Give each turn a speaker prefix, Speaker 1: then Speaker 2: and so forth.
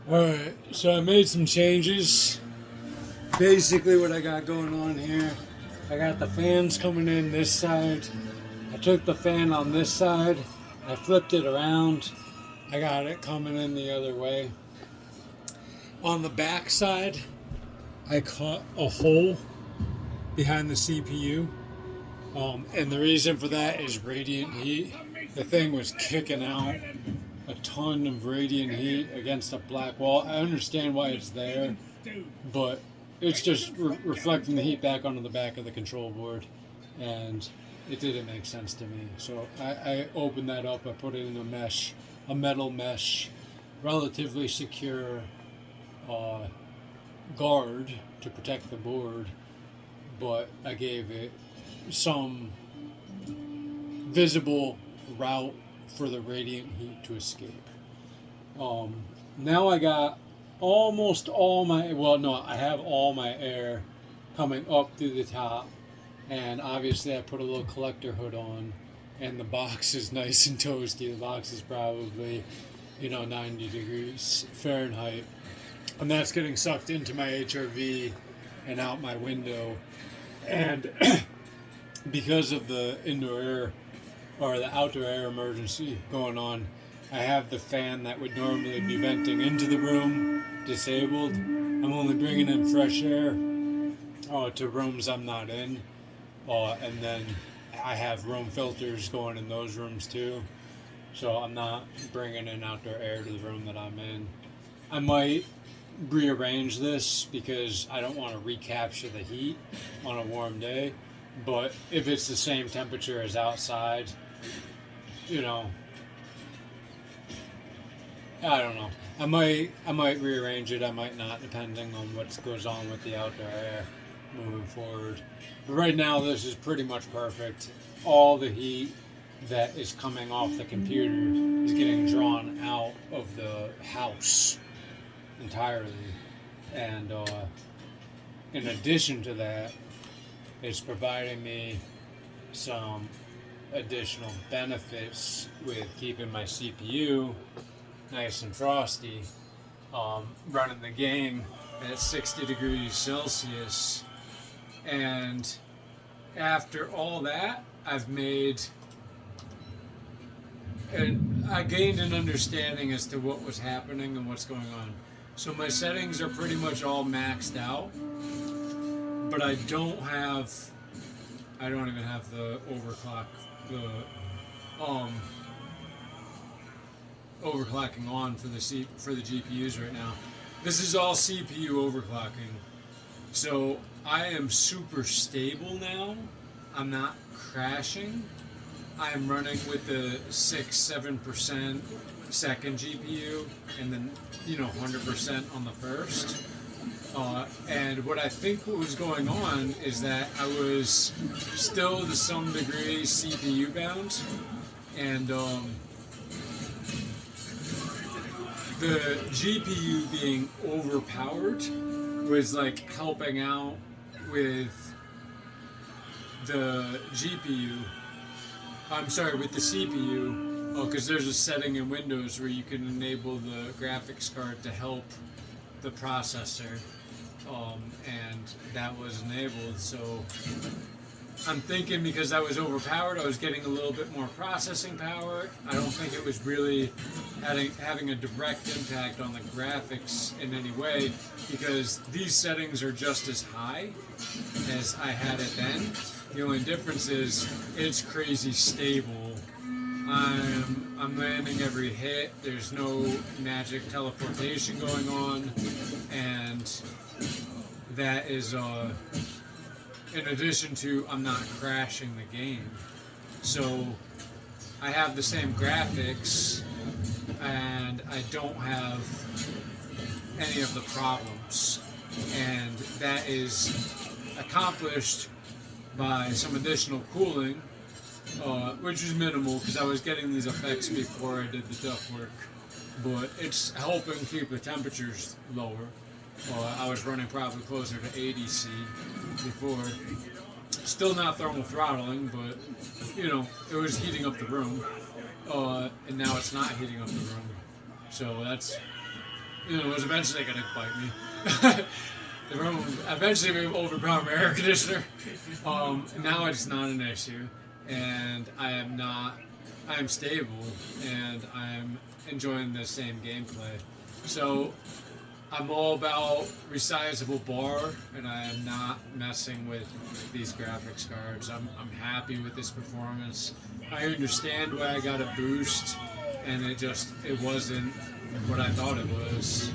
Speaker 1: Alright, so I made some changes. Basically, what I got going on here, I got the fans coming in this side. I took the fan on this side, I flipped it around. I got it coming in the other way. On the back side, I cut a hole behind the CPU. And the reason for that is radiant heat. The thing was kicking out a ton of radiant heat against a black wall. I understand why it's there, but it's just reflecting the heat back onto the back of the control board, and it didn't make sense to me. So I opened that up. I put it in a mesh, a metal mesh, relatively secure guard to protect the board, but I gave it some visible route for the radiant heat to escape. Now I got almost all my, well, no, I have all my air coming up through the top, and obviously I put a little collector hood on, and the box is nice and toasty. The box is probably, 90 degrees Fahrenheit, and that's getting sucked into my HRV and out my window, and because of the indoor air or the outdoor air emergency going on, I have the fan that would normally be venting into the room disabled. I'm only bringing in fresh air to rooms I'm not in, and then I have room filters going in those rooms too, so I'm not bringing in outdoor air to the room that I'm in. I might rearrange this because I don't want to recapture the heat on a warm day, but if it's the same temperature as outside, I don't know. I might rearrange it. I might not, depending on what goes on with the outdoor air moving forward. But right now, this is pretty much perfect. All the heat that is coming off the computer is getting drawn out of the house entirely, and in addition to that, it's providing me some additional benefits with keeping my CPU nice and frosty, running the game at 60 degrees Celsius. And after all that, I gained an understanding as to what was happening and what's going on. So my settings are pretty much all maxed out, but I don't even have the overclocking on for the GPUs right now. This is all CPU overclocking. So I am super stable now. I'm not crashing. I am running with the 6-7% second GPU, and then 100% on the first. And what I think what was going on is that I was still to some degree CPU bound, and the GPU being overpowered was like helping out with the GPU. With the CPU. Because there's a setting in Windows where you can enable the graphics card to help the processor, and that was enabled. So I'm thinking because I was overpowered, I was getting a little bit more processing power. I don't think it was really having a direct impact on the graphics in any way, because these settings are just as high as I had it then. The only difference is it's crazy stable. I'm landing every hit. There's no magic teleportation going on, and that is in addition to I'm not crashing the game. So I have the same graphics, and I don't have any of the problems, and that is accomplished by some additional cooling, which is minimal because I was getting these effects before I did the ductwork, but it's helping keep the temperatures lower. I was running probably closer to 80 C before. Still not thermal throttling, but it was heating up the room, and now it's not heating up the room. So that's it was eventually gonna bite me. Eventually, we overpowered my air conditioner. Now it's not an issue, and I am not. I am stable, and I'm enjoying the same gameplay. So I'm all about resizable bar, and I am not messing with these graphics cards. I'm happy with this performance. I understand why I got a boost, and it wasn't what I thought it was.